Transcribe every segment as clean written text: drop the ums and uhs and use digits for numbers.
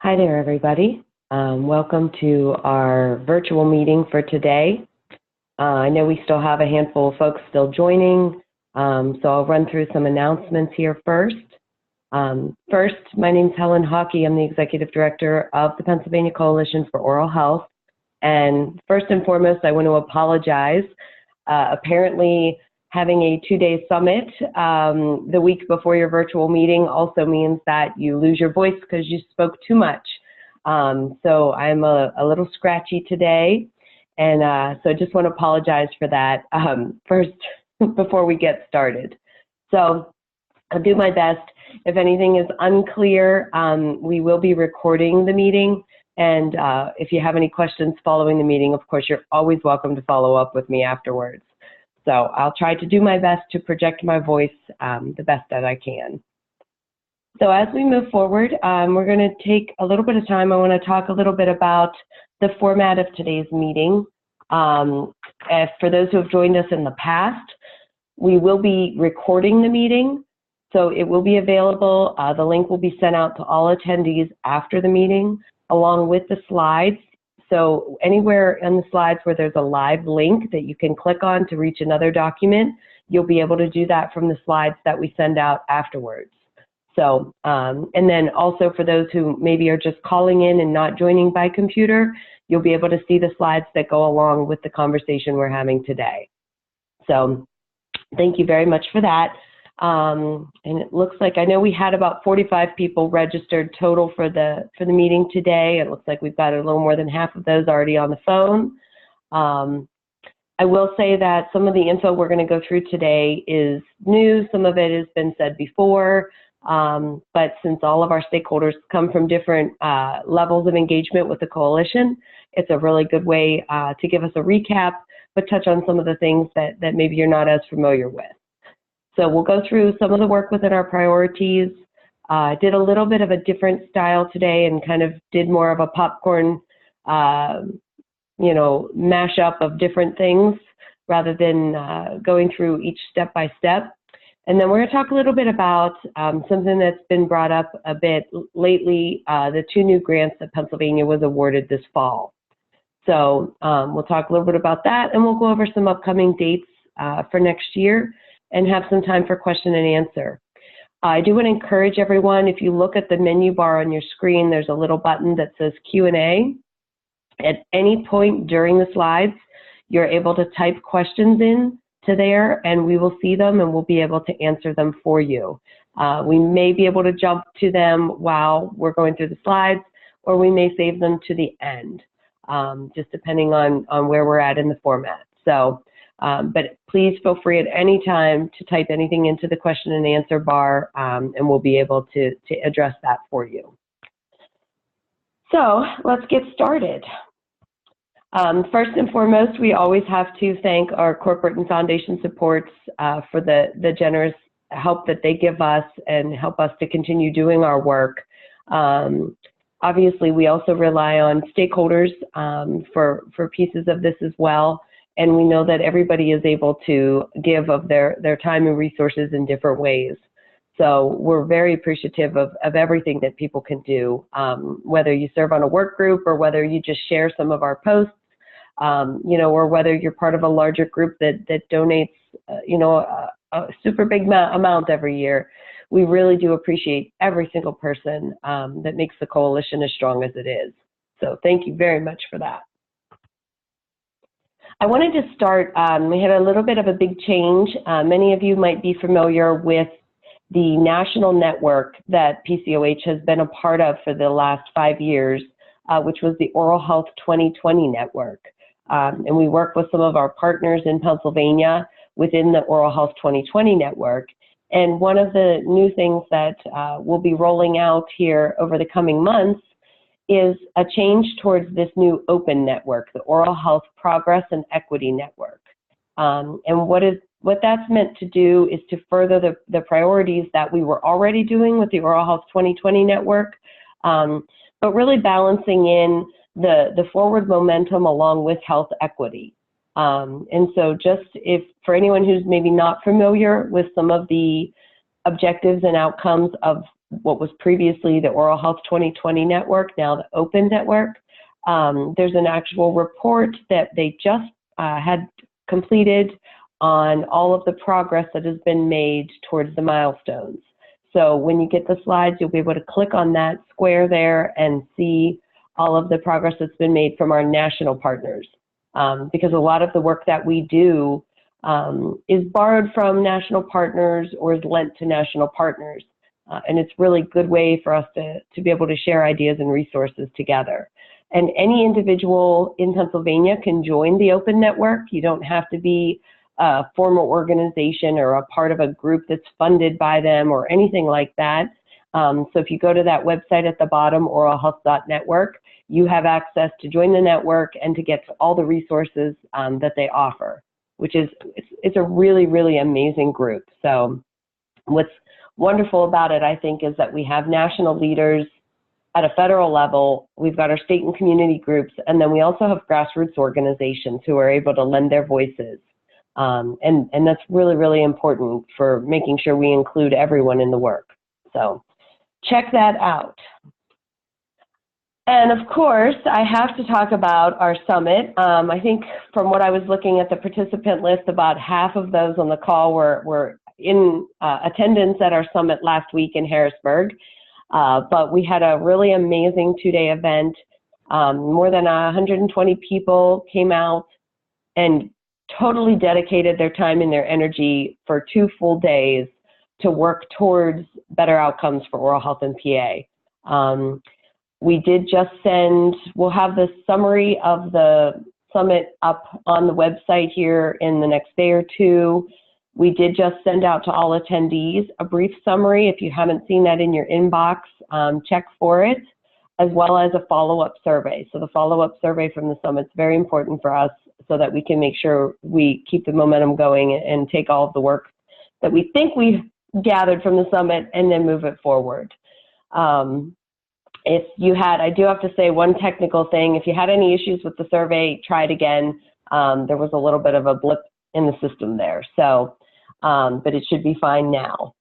Hi there, everybody. Welcome to our virtual meeting for today. I know we still have a handful of folks still joining, so I'll run through some announcements here first. First, my name is Helen Hockey. I'm the Executive Director of the Pennsylvania Coalition for Oral Health. And first and foremost, I want to apologize. Apparently, having a two-day summit the week before your virtual meeting also means that you lose your voice because you spoke too much. So I'm a little scratchy today, and so I just want to apologize for that first before we get started. So I'll do my best. If anything is unclear, we will be recording the meeting, and if you have any questions following the meeting, of course, you're always welcome to follow up with me afterwards. So I'll try to do my best to project my voice the best that I can. So as we move forward, we're going to take a little bit of time. I want to talk a little bit about the format of today's meeting. For those who have joined us in the past, we will be recording the meeting. So it will be available. The link will be sent out to all attendees after the meeting, along with the slides. So anywhere in the slides where there's a live link that you can click on to reach another document, you'll be able to do that from the slides that we send out afterwards. So, and then also for those who maybe are just calling in and not joining by computer, you'll be able to see the slides that go along with the conversation we're having today. So thank you very much for that. And it looks like, I know we had about 45 people registered total for the meeting today. It looks like we've got a little more than half of those already on the phone. I will say that some of the info we're going to go through today is new. Some of it has been said before, but since all of our stakeholders come from different levels of engagement with the coalition, it's a really good way to give us a recap, but touch on some of the things that maybe you're not as familiar with. So we'll go through some of the work within our priorities. Did a little bit of a different style today and kind of did more of a popcorn, mashup of different things rather than going through each step by step. And then we're going to talk a little bit about something that's been brought up a bit lately, the 2 new grants that Pennsylvania was awarded this fall. So we'll talk a little bit about that, and we'll go over some upcoming dates for next year and have some time for question and answer. I do want to encourage everyone, if you look at the menu bar on your screen, there's a little button that says Q&A. At any point during the slides, you're able to type questions in to there, and we will see them and we'll be able to answer them for you. We may be able to jump to them while we're going through the slides, or we may save them to the end, just depending on where we're at in the format. So. But please feel free at any time to type anything into the question and answer bar, and we'll be able to address that for you. So let's get started. First and foremost, we always have to thank our corporate and foundation supports for the generous help that they give us and help us to continue doing our work. Obviously, we also rely on stakeholders for pieces of this as well. And we know that everybody is able to give of their time and resources in different ways. So we're very appreciative of everything that people can do, whether you serve on a work group or whether you just share some of our posts, or whether you're part of a larger group that donates, a super big amount every year. We really do appreciate every single person that makes the coalition as strong as it is. So thank you very much for that. I wanted to start, we had a little bit of a big change. Many of you might be familiar with the national network that PCOH has been a part of for the last 5 years, which was the Oral Health 2020 network. And we work with some of our partners in Pennsylvania within the Oral Health 2020 network. And one of the new things that we'll be rolling out here over the coming months is a change towards this new open network, the Oral Health Progress and Equity Network. And what that's meant to do is to further the priorities that we were already doing with the Oral Health 2020 network, but really balancing in the forward momentum along with health equity. And so just for anyone who's maybe not familiar with some of the objectives and outcomes of what was previously the Oral Health 2020 network, now the Open network. There's an actual report that they just had completed on all of the progress that has been made towards the milestones. So when you get the slides, you'll be able to click on that square there and see all of the progress that's been made from our national partners. Because a lot of the work that we do is borrowed from national partners or is lent to national partners. And it's really a good way for us to be able to share ideas and resources together. And any individual in Pennsylvania can join the Open Network. You don't have to be a formal organization or a part of a group that's funded by them or anything like that. So if you go to that website at the bottom, oralhealth.network, you have access to join the network and to get all the resources that they offer, which is, it's a really, really amazing group. So what's wonderful about it, I think, is that we have national leaders at a federal level. We've got our state and community groups, and then we also have grassroots organizations who are able to lend their voices. And that's really, really important for making sure we include everyone in the work. So check that out. And of course, I have to talk about our summit. I think from what I was looking at the participant list, about half of those on the call were in attendance at our summit last week in Harrisburg. But we had a really amazing two-day event. More than 120 people came out and totally dedicated their time and their energy for 2 full days to work towards better outcomes for oral health and PA. We did just send, we'll have the summary of the summit up on the website here in the next day or two. We did just send out to all attendees a brief summary. If you haven't seen that in your inbox, check for it, as well as a follow-up survey. So the follow-up survey from the summit is very important for us so that we can make sure we keep the momentum going and take all of the work that we think we've gathered from the summit and then move it forward. If you had, I do have to say one technical thing, if you had any issues with the survey, try it again. There was a little bit of a blip in the system there, so, but it should be fine now.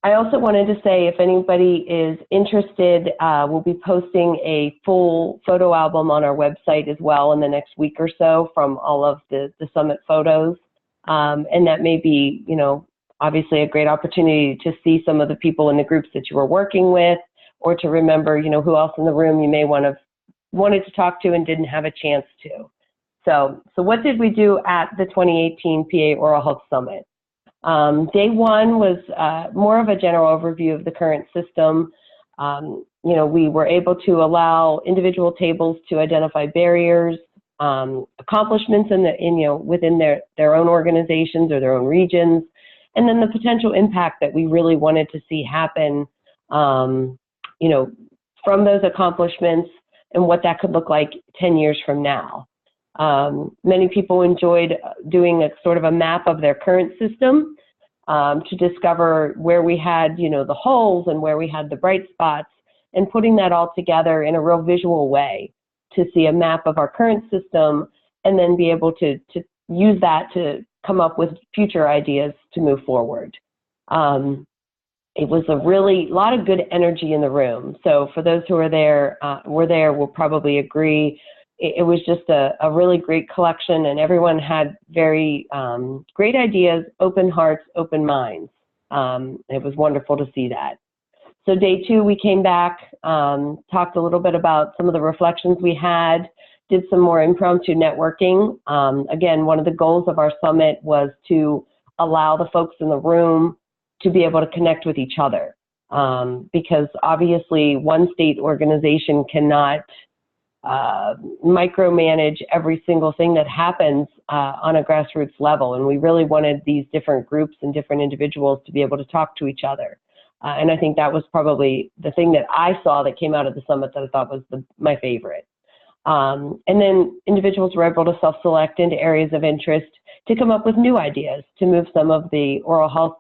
I also wanted to say, if anybody is interested, we'll be posting a full photo album on our website as well in the next week or so from all of the summit photos. And that may be, you know, obviously a great opportunity to see some of the people in the groups that you were working with, or to remember, you know, who else in the room you may wanted to talk to and didn't have a chance to. So what did we do at the 2018 PA Oral Health Summit? Day one was more of a general overview of the current system. You know, we were able to allow individual tables to identify barriers, accomplishments within their own organizations or their own regions, and then the potential impact that we really wanted to see happen, you know, from those accomplishments and what that could look like 10 years from now. Many people enjoyed doing a sort of a map of their current system to discover where we had, you know, the holes and where we had the bright spots, and putting that all together in a real visual way to see a map of our current system and then be able to use that to come up with future ideas to move forward. It was a lot of good energy in the room. So for those who were there will probably agree. It was just a really great collection, and everyone had very great ideas, open hearts, open minds. It was wonderful to see that. So day two, we came back, talked a little bit about some of the reflections we had, did some more impromptu networking. Again, one of the goals of our summit was to allow the folks in the room to be able to connect with each other. Because obviously one state organization cannot micromanage every single thing that happens on a grassroots level. And we really wanted these different groups and different individuals to be able to talk to each other. And I think that was probably the thing that I saw that came out of the summit that I thought was my favorite. And then individuals were able to self-select into areas of interest to come up with new ideas to move some of the oral health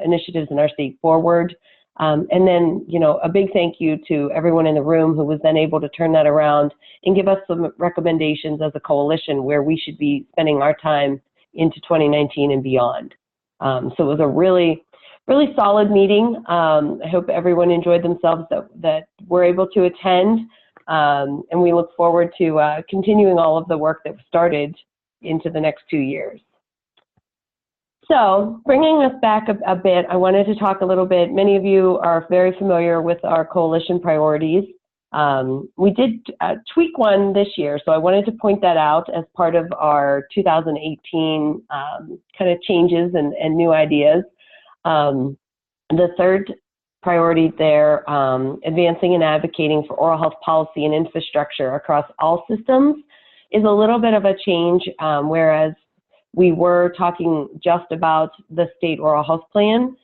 initiatives in our state forward. And then, you know, a big thank you to everyone in the room who was then able to turn that around and give us some recommendations as a coalition where we should be spending our time into 2019 and beyond. So it was a really, really solid meeting. I hope everyone enjoyed themselves that were able to attend, and we look forward to continuing all of the work that was started into the next 2 years. So bringing us back a bit, I wanted to talk a little bit. Many of you are very familiar with our coalition priorities. We did tweak one this year, so I wanted to point that out as part of our 2018 kind of changes and new ideas. The third priority there, advancing and advocating for oral health policy and infrastructure across all systems, is a little bit of a change, whereas we were talking just about the state oral health plan.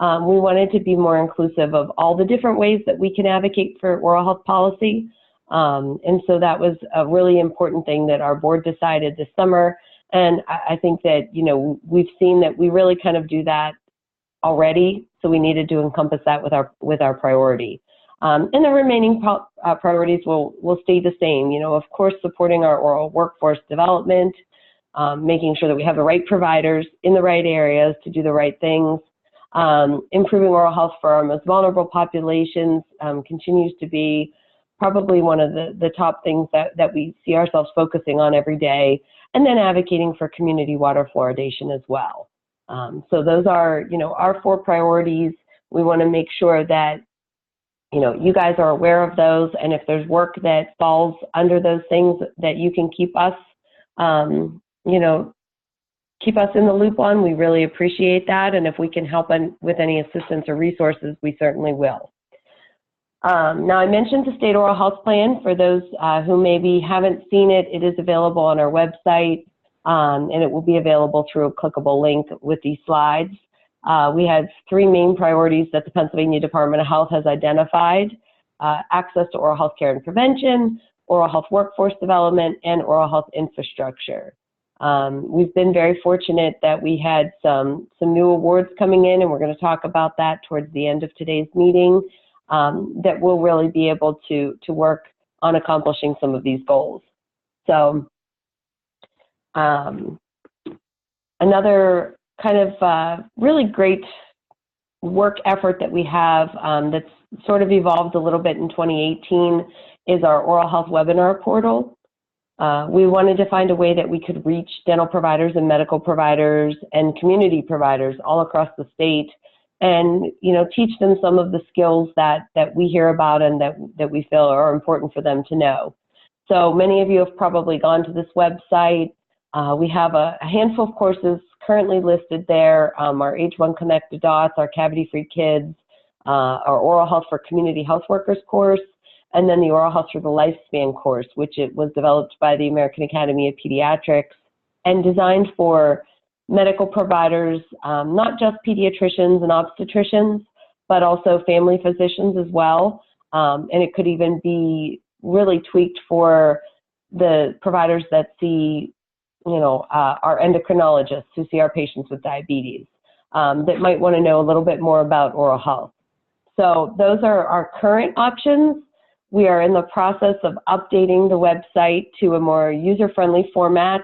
We wanted to be more inclusive of all the different ways that we can advocate for oral health policy. And so that was a really important thing that our board decided this summer. And I think that, you know, we've seen that we really kind of do that already. So we needed to encompass that with our priority. And the remaining priorities will stay the same. You know, of course, supporting our oral workforce development, making sure that we have the right providers in the right areas to do the right things. Improving oral health for our most vulnerable populations continues to be probably one of the top things that we see ourselves focusing on every day, and then advocating for community water fluoridation as well. So those are, you know, our 4 priorities. We want to make sure that, you know, you guys are aware of those, and if there's work that falls under those things that you can keep us, you know, keep us in the loop on, we really appreciate that. And if we can help with any assistance or resources, we certainly will. Now, I mentioned the State Oral Health Plan. For those who maybe haven't seen it, it is available on our website, and it will be available through a clickable link with these slides. We have 3 main priorities that the Pennsylvania Department of Health has identified: access to oral health care and prevention, oral health workforce development, and oral health infrastructure. We've been very fortunate that we had some new awards coming in, and we're going to talk about that towards the end of today's meeting, that will really be able to work on accomplishing some of these goals. So another kind of really great work effort that we have that's sort of evolved a little bit in 2018 is our oral health webinar portal. We wanted to find a way that we could reach dental providers and medical providers and community providers all across the state, and, you know, teach them some of the skills that we hear about and that we feel are important for them to know. So many of you have probably gone to this website. We have a handful of courses currently listed there: our H1 Connect the Dots, our Cavity-Free Kids, our Oral Health for Community Health Workers course, and then the Oral Health through the Lifespan course, which it was developed by the American Academy of Pediatrics and designed for medical providers, not just pediatricians and obstetricians, but also family physicians as well. And it could even be really tweaked for the providers that see, you know, our endocrinologists who see our patients with diabetes, that might want to know a little bit more about oral health. So those are our current options. We are in the process of updating the website to a more user-friendly format,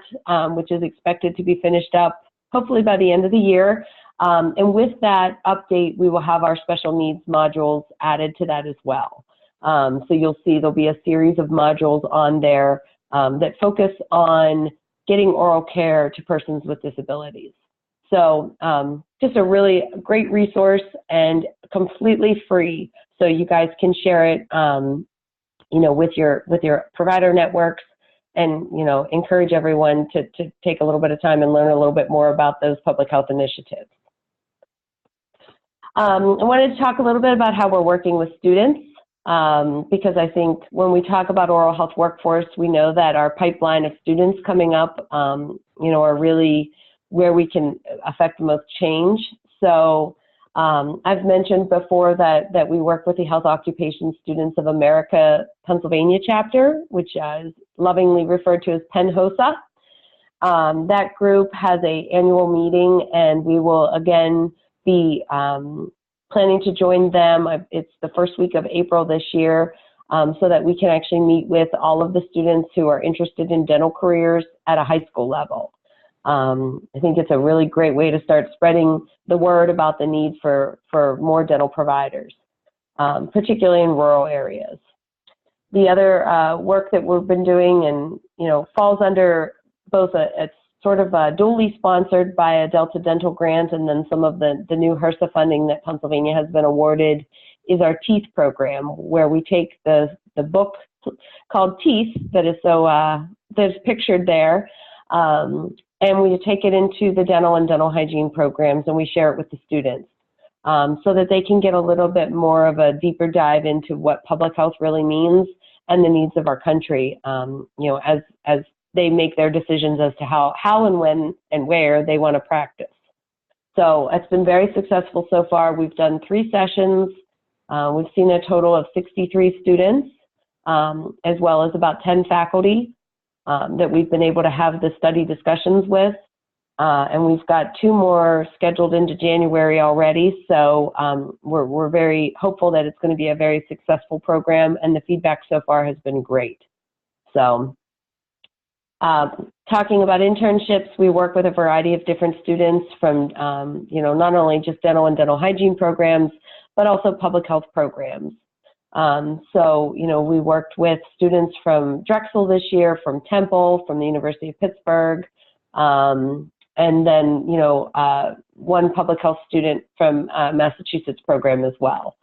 which is expected to be finished up hopefully by the end of the year. And with that update, we will have our special needs modules added to that as well. So you'll see there'll be a series of modules on there that focus on getting oral care to persons with disabilities. So just a really great resource and completely free. So you guys can share it, you know, with your provider networks, and, you know, encourage everyone to take a little bit of time and learn a little bit more about those public health initiatives. I wanted to talk a little bit about how we're working with students, because I think when we talk about oral health workforce, we know that our pipeline of students coming up, you know, are really where we can affect the most change. So I've mentioned before that we work with the Health Occupation Students of America Pennsylvania chapter, which is lovingly referred to as PennHOSA. That group has an annual meeting, and we will again be planning to join them. It's the first week of April this year, so that we can actually meet with all of the students who are interested in dental careers at a high school level. I think it's a really great way to start spreading the word about the need for more dental providers, particularly in rural areas. The other work that we've been doing, and falls under both it's sort of dually sponsored by a Delta Dental grant, and then some of the new HRSA funding that Pennsylvania has been awarded, is our TEETH program, where we take the book called TEETH that is that's pictured there, and we take it into the dental and dental hygiene programs, and we share it with the students, so that they can get a little bit more of a deeper dive into what public health really means and the needs of our country, as they make their decisions as to how and when and where they want to practice. So it's been very successful so far. We've done 3 sessions. We've seen a total of 63 students, as well as about 10 faculty that we've been able to have the study discussions with. And we've got 2 more scheduled into January already. So we're very hopeful that it's going to be a very successful program, and the feedback so far has been great. So talking about internships, we work with a variety of different students from, not only just dental and dental hygiene programs, but also public health programs. So, we worked with students from Drexel this year, from Temple, from the University of Pittsburgh, and then, one public health student from Massachusetts program as well.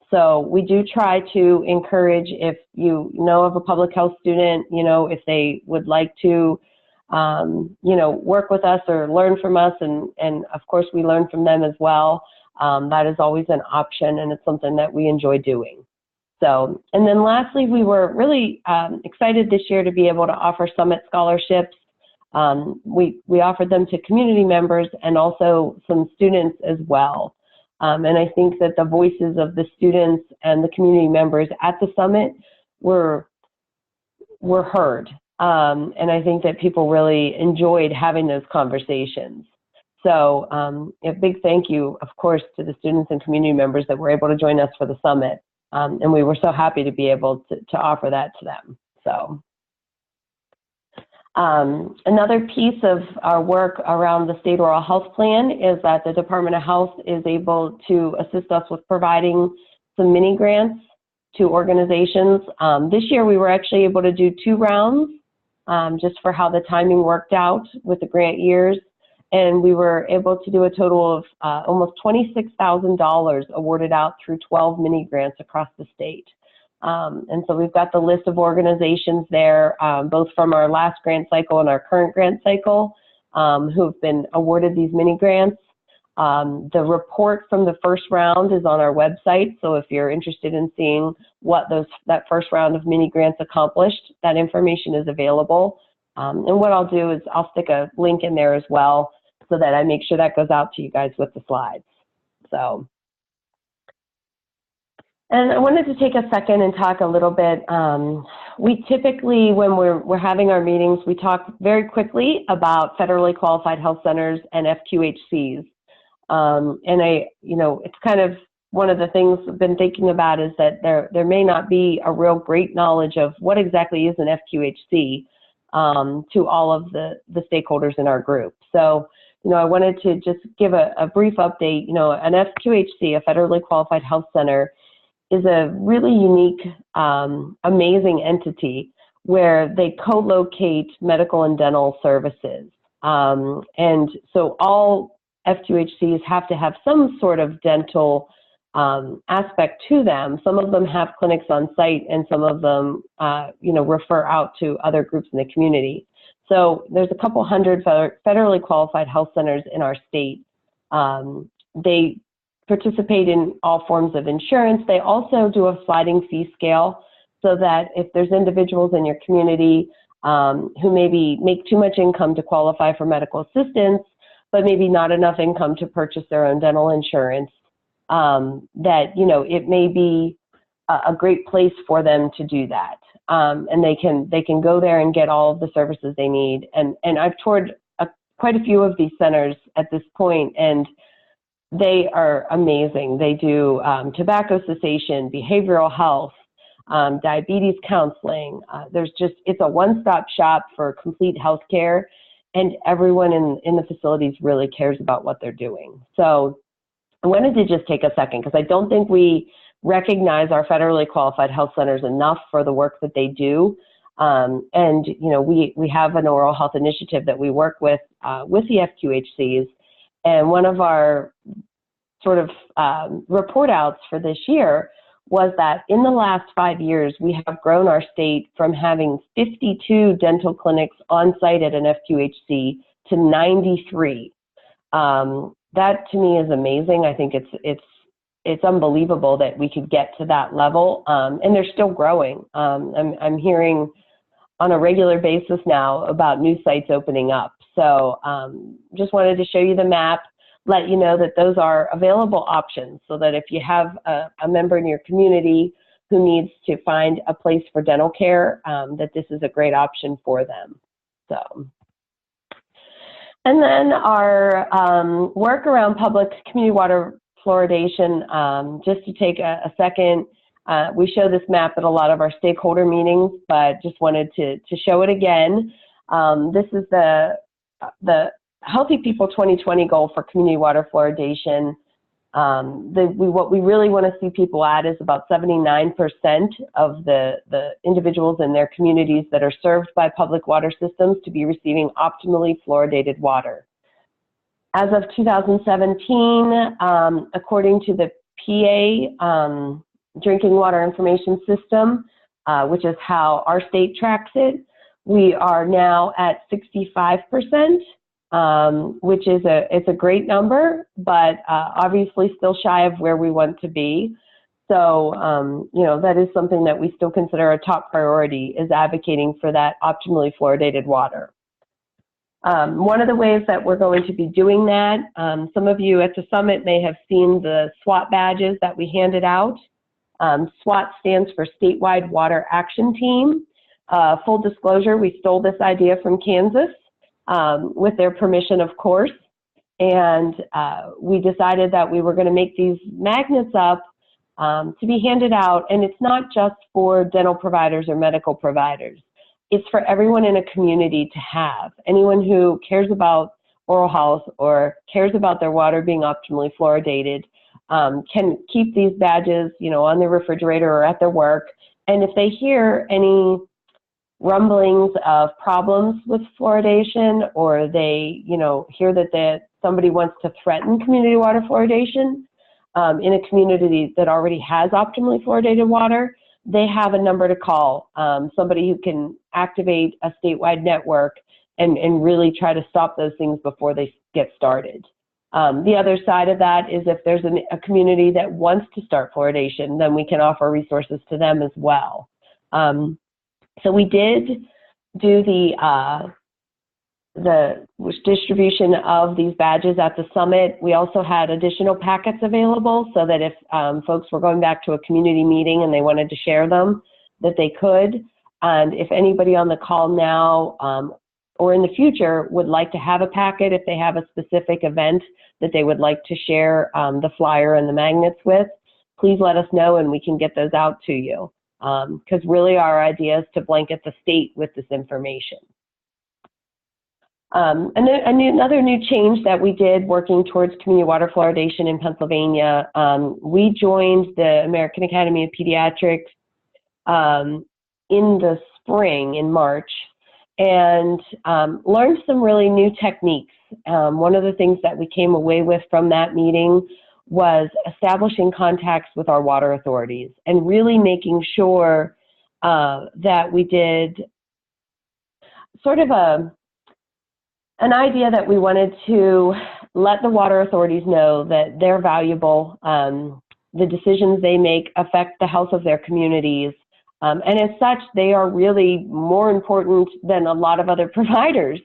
So we do try to encourage, if you know of a public health student, if they would like to, work with us or learn from us, and of course we learn from them as well. That is always an option, and it's something that we enjoy doing. So, and then lastly, we were really excited this year to be able to offer Summit scholarships. We offered them to community members and also some students as well. And I think that the voices of the students and the community members at the Summit were heard. And I think that people really enjoyed having those conversations. So a big thank you, of course, to the students and community members that were able to join us for the Summit. And we were so happy to be able to offer that to them. So another piece of our work around the state oral health plan is that the Department of Health is able to assist us with providing some mini grants to organizations. This year we were actually able to do 2 rounds, just for how the timing worked out with the grant years. And we were able to do a total of almost $26,000 awarded out through 12 mini grants across the state. And so we've got the list of organizations there, both from our last grant cycle and our current grant cycle, who have been awarded these mini grants. The report from the first round is on our website, so if you're interested in seeing what that first round of mini grants accomplished, that information is available. And what I'll do is I'll stick a link in there as well, so that I make sure that goes out to you guys with the slides. So. And I wanted to take a second and talk a little bit. We typically, when we're having our meetings, we talk very quickly about federally qualified health centers and FQHCs. And it's kind of one of the things I've been thinking about is that there may not be a real great knowledge of what exactly is an FQHC to all of the stakeholders in our group. So, I wanted to just give a brief update. An FQHC, a federally qualified health center, is a really unique, amazing entity where they co-locate medical and dental services. And so all FQHCs have to have some sort of dental aspect to them. Some of them have clinics on site, and some of them, refer out to other groups in the community. So there's a couple hundred federally qualified health centers in our state. They participate in all forms of insurance. They also do a sliding fee scale, so that if there's individuals in your community who maybe make too much income to qualify for medical assistance, but maybe not enough income to purchase their own dental insurance, that, it may be a great place for them to do that. And they can go there and get all of the services they need. And I've toured quite a few of these centers at this point, and they are amazing. They do tobacco cessation, behavioral health, diabetes counseling. It's a one-stop shop for complete health care. and everyone in the facilities really cares about what they're doing. So I wanted to just take a second because I don't think we recognize our federally qualified health centers enough for the work that they do. And we have an oral health initiative that we work with the FQHCs, and one of our sort of report outs for this year was that in the last 5 years, we have grown our state from having 52 dental clinics on site at an FQHC to 93. That to me is amazing. I think it's unbelievable that we could get to that level, and they're still growing. I'm hearing on a regular basis now about new sites opening up. So just wanted to show you the map, let you know that those are available options, so that if you have a member in your community who needs to find a place for dental care, that this is a great option for them. So. And then our work around public community water fluoridation, just to take a second, we show this map at a lot of our stakeholder meetings, but just wanted to show it again. This is the Healthy People 2020 goal for community water fluoridation. What we really want to see people at is about 79% of the individuals in their communities that are served by public water systems to be receiving optimally fluoridated water. As of 2017, according to the PA Drinking Water Information System, which is how our state tracks it, we are now at 65%. Which is it's a great number, but obviously still shy of where we want to be. So, that is something that we still consider a top priority, is advocating for that optimally fluoridated water. One of the ways that we're going to be doing that, some of you at the summit may have seen the SWAT badges that we handed out. SWAT stands for Statewide Water Action Team. Full disclosure, we stole this idea from Kansas. With their permission, of course, and we decided that we were going to make these magnets up to be handed out, and it's not just for dental providers or medical providers. It's for everyone in a community to have. Anyone who cares about oral health or cares about their water being optimally fluoridated can keep these badges, on their refrigerator or at their work, and if they hear any rumblings of problems with fluoridation, or they, hear that somebody wants to threaten community water fluoridation in a community that already has optimally fluoridated water, they have a number to call, somebody who can activate a statewide network and really try to stop those things before they get started. The other side of that is if there's a community that wants to start fluoridation, then we can offer resources to them as well. So we did do the distribution of these badges at the summit. We also had additional packets available so that if folks were going back to a community meeting and they wanted to share them, that they could. And if anybody on the call now or in the future would like to have a packet, if they have a specific event that they would like to share the flyer and the magnets with, please let us know and we can get those out to you. Because really our idea is to blanket the state with this information. And another new change that we did working towards community water fluoridation in Pennsylvania, we joined the American Academy of Pediatrics in the spring, in March, and learned some really new techniques. One of the things that we came away with from that meeting was establishing contacts with our water authorities and really making sure that we did sort of an idea that we wanted to let the water authorities know that they're valuable, the decisions they make affect the health of their communities, and as such, they are really more important than a lot of other providers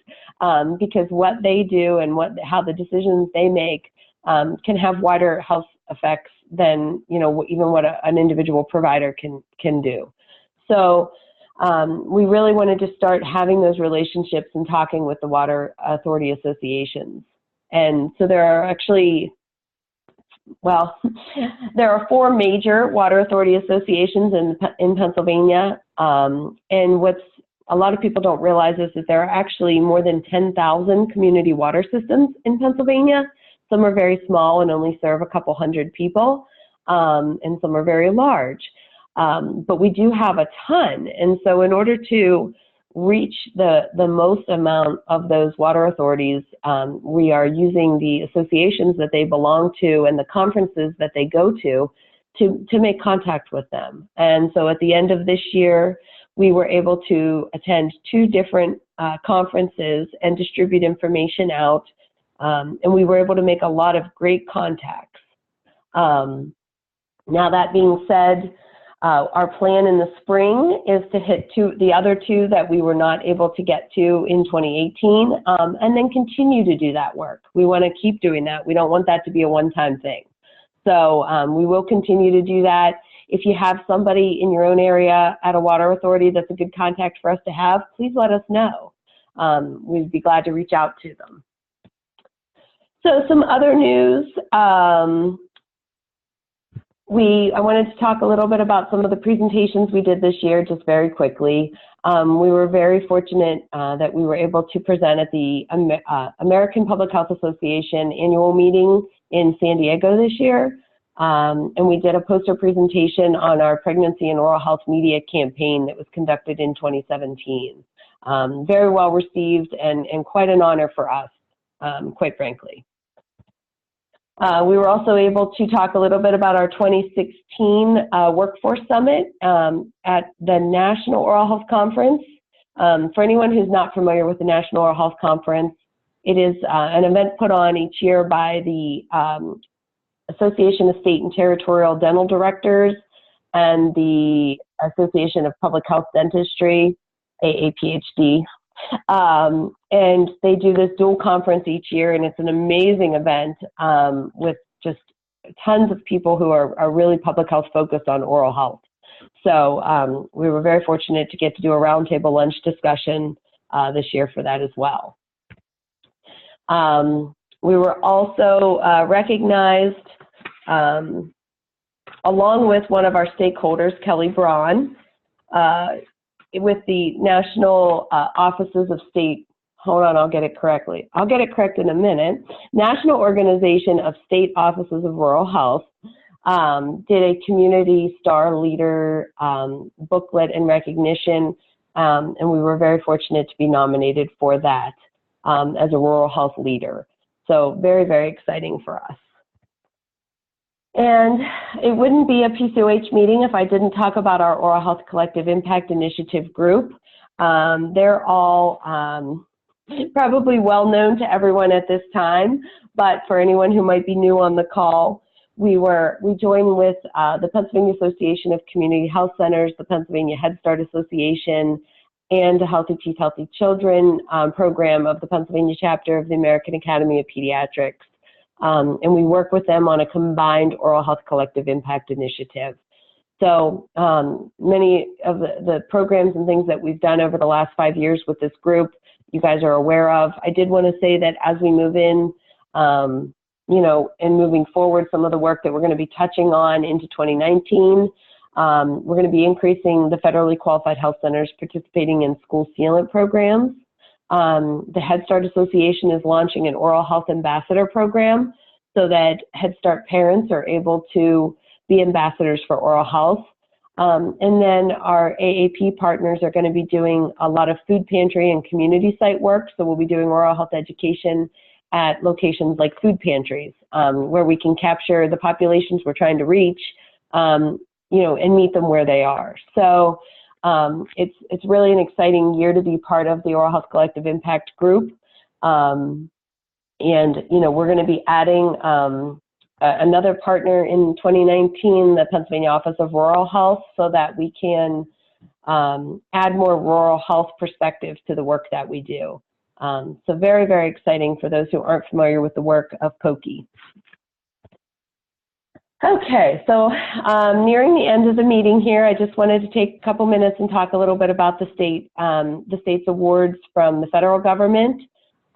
because what they do and how the decisions they make can have wider health effects than even what an individual provider can do. So we really wanted to start having those relationships and talking with the water authority associations. And so there are actually, there are 4 major water authority associations in Pennsylvania. And what's a lot of people don't realize this, that there are actually more than 10,000 community water systems in Pennsylvania. Some are very small and only serve a couple hundred people, and some are very large. But we do have a ton, and so in order to reach the most amount of those water authorities, we are using the associations that they belong to and the conferences that they go to make contact with them. And so at the end of this year, we were able to attend 2 different conferences and distribute information out, and we were able to make a lot of great contacts. Now that being said, our plan in the spring is to hit the other 2 that we were not able to get to in 2018, and then continue to do that work. We want to keep doing that. We don't want that to be a one-time thing. So we will continue to do that. If you have somebody in your own area at a water authority that's a good contact for us to have, please let us know. We'd be glad to reach out to them. So some other news. I wanted to talk a little bit about some of the presentations we did this year, just very quickly. We were very fortunate that we were able to present at the American Public Health Association annual meeting in San Diego this year. And we did a poster presentation on our pregnancy and oral health media campaign that was conducted in 2017. Very well received and quite an honor for us, quite frankly. We were also able to talk a little bit about our 2016 Workforce Summit at the National Oral Health Conference. For anyone who's not familiar with the National Oral Health Conference, it is an event put on each year by the Association of State and Territorial Dental Directors and the Association of Public Health Dentistry, AAPHD. And they do this dual conference each year, and it's an amazing event with just tons of people who are really public health focused on oral health. So we were very fortunate to get to do a roundtable lunch discussion this year for that as well. We were also recognized along with one of our stakeholders, Kelly Braun, with the National Offices of State, hold on, I'll get it correctly. I'll get it correct in a minute. National Organization of State Offices of Rural Health did a Community Star Leader booklet and recognition, and we were very fortunate to be nominated for that as a rural health leader. So very, very exciting for us. And it wouldn't be a PCOH meeting if I didn't talk about our Oral Health Collective Impact Initiative group. They're all probably well known to everyone at this time, but for anyone who might be new on the call, we joined with the Pennsylvania Association of Community Health Centers, the Pennsylvania Head Start Association, and the Healthy Teeth, Healthy Children program of the Pennsylvania chapter of the American Academy of Pediatrics. And we work with them on a combined Oral Health Collective Impact Initiative. So many of the programs and things that we've done over the last 5 years with this group, you guys are aware of. I did want to say that as we move in, you know, and moving forward, some of the work that we're going to be touching on into 2019, we're going to be increasing the federally qualified health centers participating in school sealant programs. The Head Start Association is launching an oral health ambassador program so that Head Start parents are able to be ambassadors for oral health. And then our AAP partners are going to be doing a lot of food pantry and community site work. So we'll be doing oral health education at locations like food pantries, where we can capture the populations we're trying to reach, you know, and meet them where they are. So it's really an exciting year to be part of the Oral Health Collective Impact Group. And, you know, we're going to be adding another partner in 2019, the Pennsylvania Office of Rural Health, so that we can add more rural health perspective to the work that we do. So very, very exciting for those who aren't familiar with the work of POCI. Okay, so nearing the end of the meeting here, I just wanted to take a couple minutes and talk a little bit about the state's awards from the federal government.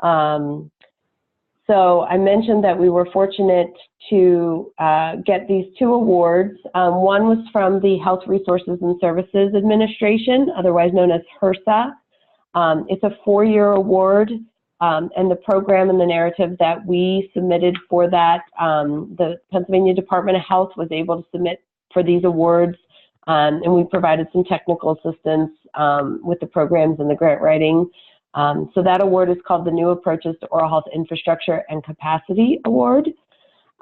So I mentioned that we were fortunate to get these 2 awards. One was from the Health Resources and Services Administration, otherwise known as HRSA, It's a 4-year award, and the program and the narrative that we submitted for that, the Pennsylvania Department of Health was able to submit for these awards, and we provided some technical assistance with the programs and the grant writing. So that award is called the New Approaches to Oral Health Infrastructure and Capacity Award.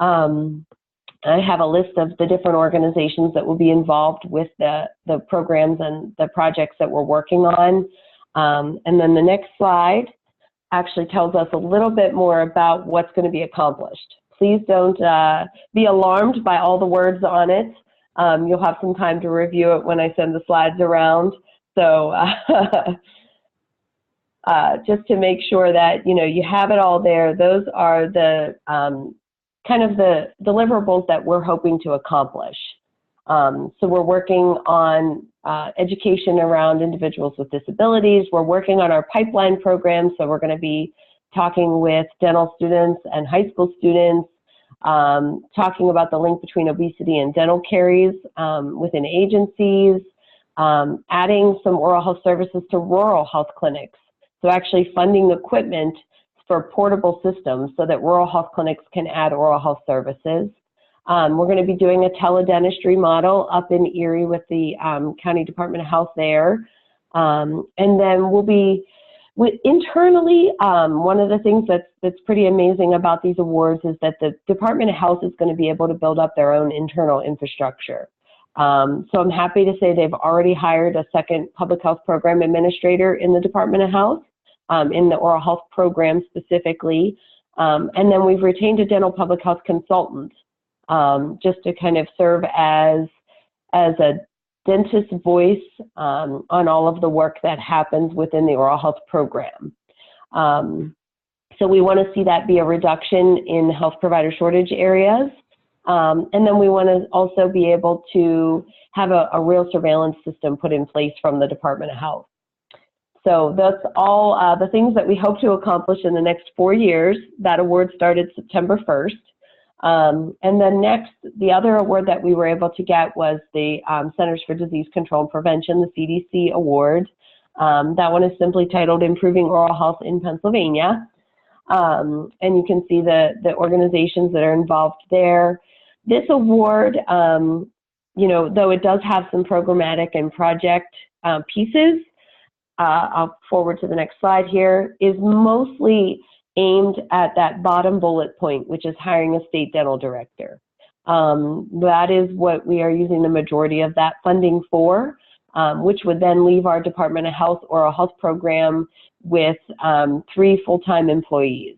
I have a list of the different organizations that will be involved with the programs and the projects that we're working on. And then the next slide actually tells us a little bit more about what's going to be accomplished. Please don't be alarmed by all the words on it. You'll have some time to review it when I send the slides around. So just to make sure that you have it all there, those are the kind of the deliverables that we're hoping to accomplish. So we're working on education around individuals with disabilities. We're working on our pipeline program, so we're going to be talking with dental students and high school students, talking about the link between obesity and dental caries within agencies, adding some oral health services to rural health clinics. So actually funding equipment for portable systems so that rural health clinics can add oral health services. We're going to be doing a teledentistry model up in Erie with the County Department of Health there. And then we'll be, internally, one of the things that's pretty amazing about these awards is that the Department of Health is going to be able to build up their own internal infrastructure. So I'm happy to say they've already hired a second public health program administrator in the Department of Health, in the oral health program specifically. And then we've retained a dental public health consultant just to kind of serve as a dentist's voice on all of the work that happens within the oral health program. So we want to see that be a reduction in health provider shortage areas. And then we want to also be able to have a real surveillance system put in place from the Department of Health. So that's all the things that we hope to accomplish in the next 4 years. That award started September 1st. And then next, the other award that we were able to get was the Centers for Disease Control and Prevention, the CDC award. That one is simply titled Improving Oral Health in Pennsylvania. And you can see the organizations that are involved there. This award, though it does have some programmatic and project pieces, I'll forward to the next slide here, is mostly aimed at that bottom bullet point, which is hiring a state dental director. That is what we are using the majority of that funding for, which would then leave our Department of Health oral health program with 3 full-time employees,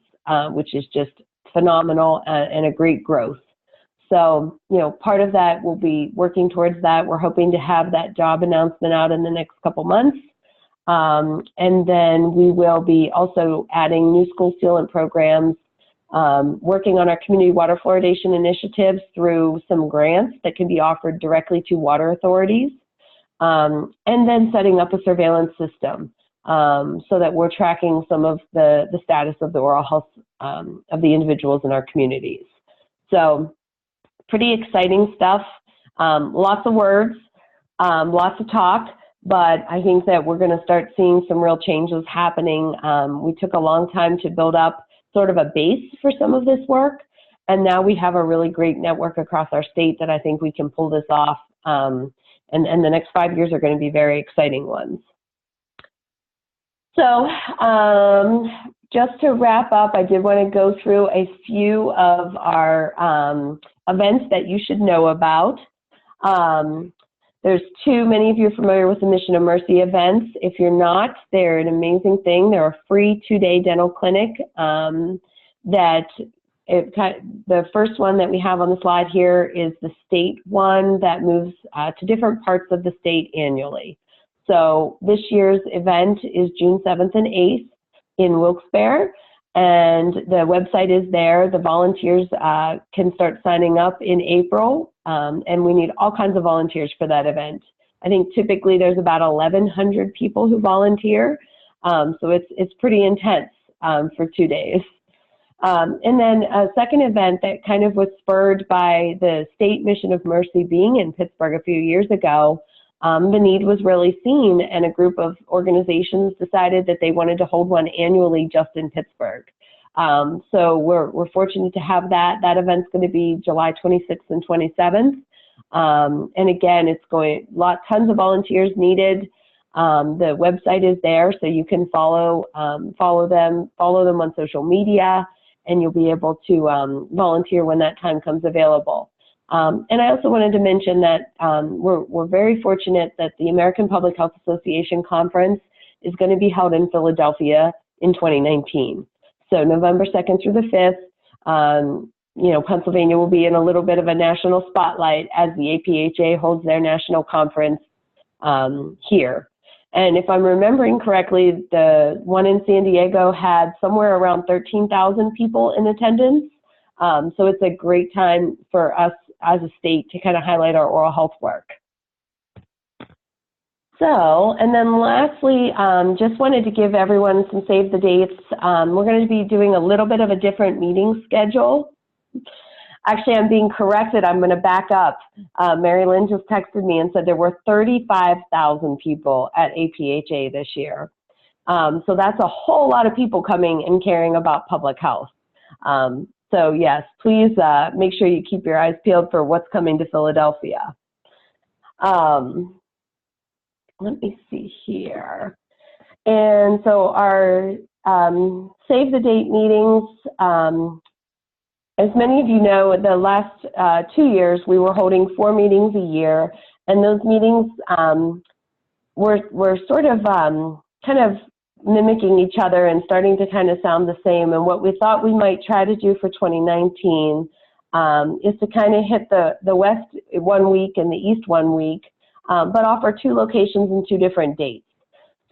which is just phenomenal and a great growth. So, part of that will be working towards that. We're hoping to have that job announcement out in the next couple months. And then we will be also adding new school sealant programs, working on our community water fluoridation initiatives through some grants that can be offered directly to water authorities, and then setting up a surveillance system so that we're tracking some of the status of the oral health of the individuals in our communities. So pretty exciting stuff, lots of words, lots of talk. But I think that we're going to start seeing some real changes happening. We took a long time to build up sort of a base for some of this work, and now we have a really great network across our state that I think we can pull this off, and the next 5 years are going to be very exciting ones. So just to wrap up, I did want to go through a few of our events that you should know about. There's many of you are familiar with the Mission of Mercy events. If you're not, they're an amazing thing. They're a free 2-day dental clinic the first one that we have on the slide here is the state one that moves to different parts of the state annually. So this year's event is June 7th and 8th in Wilkes-Barre, and the website is there. The volunteers can start signing up in April. And we need all kinds of volunteers for that event. I think typically there's about 1,100 people who volunteer, so it's pretty intense for 2 days. And then a second event that kind of was spurred by the state Mission of Mercy being in Pittsburgh a few years ago the need was really seen, and a group of organizations decided that they wanted to hold one annually just in Pittsburgh. So we're fortunate to have that. That event's going to be July 26th and 27th. And again, it's tons of volunteers needed. The website is there, so you can follow them on social media, and you'll be able to volunteer when that time comes available. And I also wanted to mention that we're very fortunate that the American Public Health Association Conference is going to be held in Philadelphia in 2019. So November 2nd through the 5th, Pennsylvania will be in a little bit of a national spotlight as the APHA holds their national conference here. And if I'm remembering correctly, the one in San Diego had somewhere around 13,000 people in attendance. So it's a great time for us as a state to kind of highlight our oral health work. So, and then lastly, just wanted to give everyone some save the dates. We're going to be doing a little bit of a different meeting schedule. Actually, I'm being corrected. I'm going to back up. Mary Lynn just texted me and said there were 35,000 people at APHA this year. So that's a whole lot of people coming and caring about public health. So yes, please make sure you keep your eyes peeled for what's coming to Philadelphia. Let me see here. And so our save the date meetings, as many of you know, the last 2 years we were holding 4 meetings a year, and those meetings were sort of kind of mimicking each other and starting to kind of sound the same. And what we thought we might try to do for 2019 is to kind of hit the West 1 week and the East 1 week, but offer 2 locations and 2 different dates,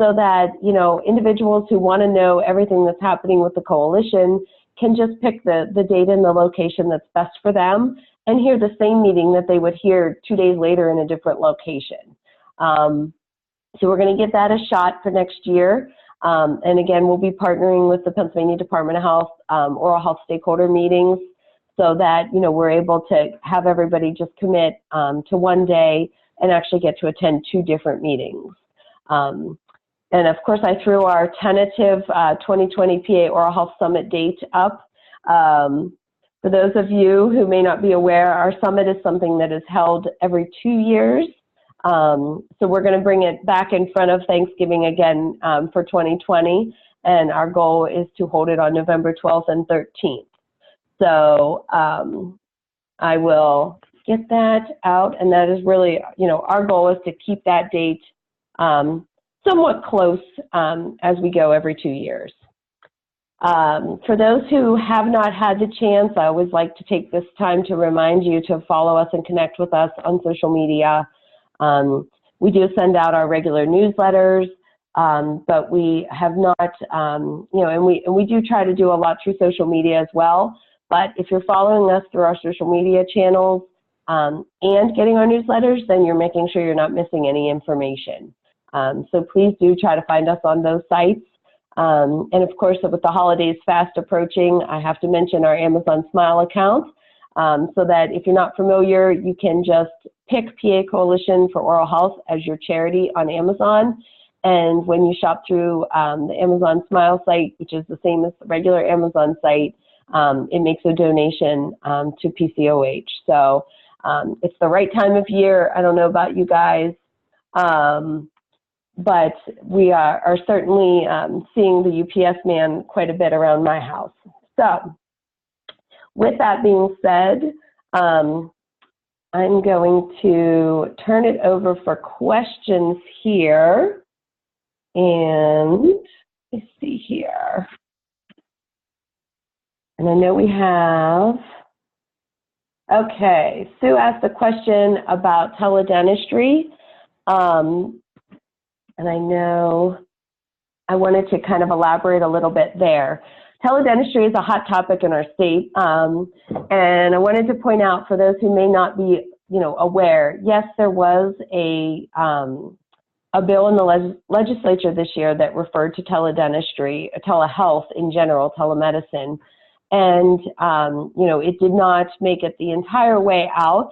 so that, you know, individuals who want to know everything that's happening with the coalition can just pick the date and the location that's best for them and hear the same meeting that they would hear 2 days later in a different location. So we're going to give that a shot for next year. And again, we'll be partnering with the Pennsylvania Department of Health oral health stakeholder meetings, so that, you know, we're able to have everybody just commit to 1 day and actually get to attend 2 different meetings. And of course, I threw our tentative 2020 PA Oral Health Summit date up. For those of you who may not be aware, our summit is something that is held every 2 years. So we're going to bring it back in front of Thanksgiving again for 2020, and our goal is to hold it on November 12th and 13th. So I will get that out, and that is really, you know, our goal is to keep that date somewhat close as we go every 2 years. For those who have not had the chance, I always like to take this time to remind you to follow us and connect with us on social media. We do send out our regular newsletters, but we have not, you know, and we do try to do a lot through social media as well. But if you're following us through our social media channels and getting our newsletters, then you're making sure you're not missing any information. So please do try to find us on those sites. And of course, with the holidays fast approaching, I have to mention our Amazon Smile account, so that if you're not familiar, you can just pick PA Coalition for Oral Health as your charity on Amazon. And when you shop through the Amazon Smile site, which is the same as the regular Amazon site, it makes a donation to PCOH. So it's the right time of year. I don't know about you guys, but we are certainly seeing the UPS man quite a bit around my house. So with that being said, I'm going to turn it over for questions here. And let's see here. And I know we have, okay, Sue asked a question about teledentistry. And I know I wanted to kind of elaborate a little bit there. Teledentistry is a hot topic in our state, and I wanted to point out for those who may not be, you know, aware. Yes, there was a bill in the legislature this year that referred to teledentistry, telehealth in general, telemedicine, and you know, it did not make it the entire way out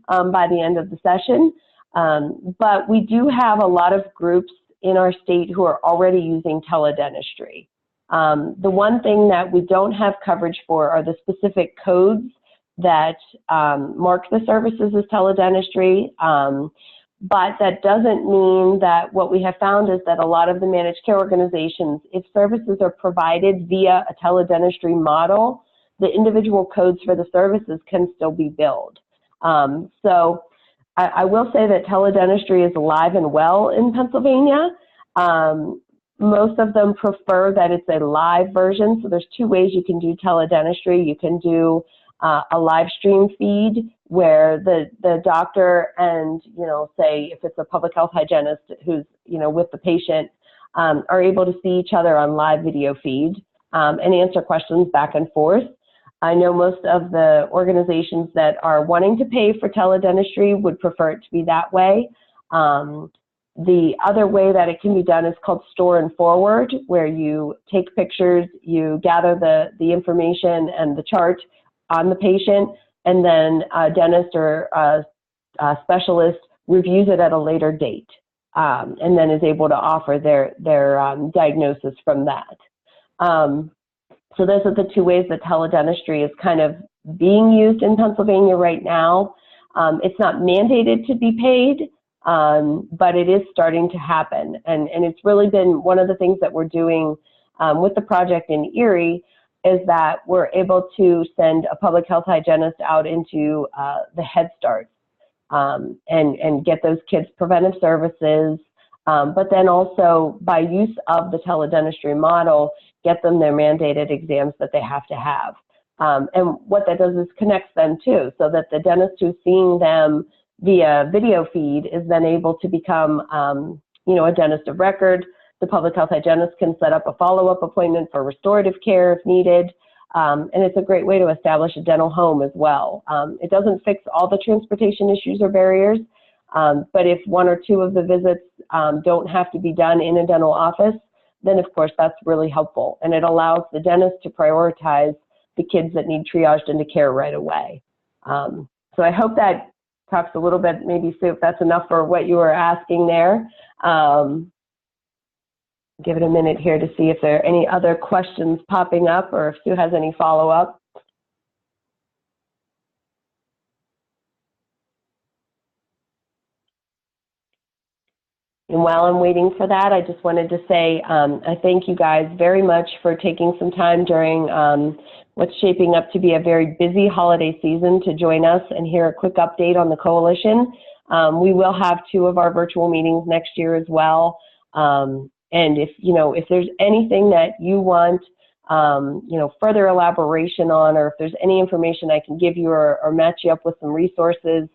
by the end of the session. But we do have a lot of groups in our state who are already using teledentistry. The one thing that we don't have coverage for are the specific codes that mark the services as teledentistry. But that doesn't mean that what we have found is that a lot of the managed care organizations, if services are provided via a teledentistry model, the individual codes for the services can still be billed. So I will say that teledentistry is alive and well in Pennsylvania. Most of them prefer that it's a live version. So there's two ways you can do teledentistry. You can do a live stream feed where the doctor and, say if it's a public health hygienist who's, with the patient, are able to see each other on live video feed and answer questions back and forth. I know most of the organizations that are wanting to pay for teledentistry would prefer it to be that way. The other way that it can be done is called store and forward, where you take pictures, you gather the information and the chart on the patient, and then a dentist or a specialist reviews it at a later date, and then is able to offer their diagnosis from that. So those are the two ways that teledentistry is kind of being used in Pennsylvania right now. It's not mandated to be paid, but it is starting to happen. And it's really been one of the things that we're doing with the project in Erie is that we're able to send a public health hygienist out into the Head Start and get those kids preventive services, but then also by use of the teledentistry model, get them their mandated exams that they have to have. And what that does is connects them too, so that the dentist who's seeing them via video feed is then able to become, a dentist of record. The public health hygienist can set up a follow-up appointment for restorative care if needed. And it's a great way to establish a dental home as well. It doesn't fix all the transportation issues or barriers, but if one or two of the visits don't have to be done in a dental office, then of course that's really helpful. And it allows the dentist to prioritize the kids that need triaged into care right away. So I hope that talks a little bit, maybe Sue, if that's enough for what you were asking there. Give it a minute here to see if there are any other questions popping up or if Sue has any follow-up. And while I'm waiting for that, I just wanted to say I thank you guys very much for taking some time during what's shaping up to be a very busy holiday season to join us and hear a quick update on the coalition. We will have 2 of our virtual meetings next year as well. And if there's anything that you want, further elaboration on, or if there's any information I can give you or match you up with some resources,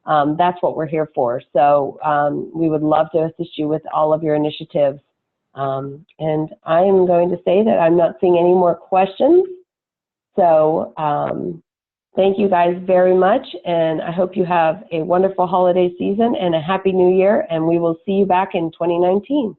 that's what we're here for. So we would love to assist you with all of your initiatives. And I am going to say that I'm not seeing any more questions. So thank you guys very much. And I hope you have a wonderful holiday season and a happy new year. And we will see you back in 2019.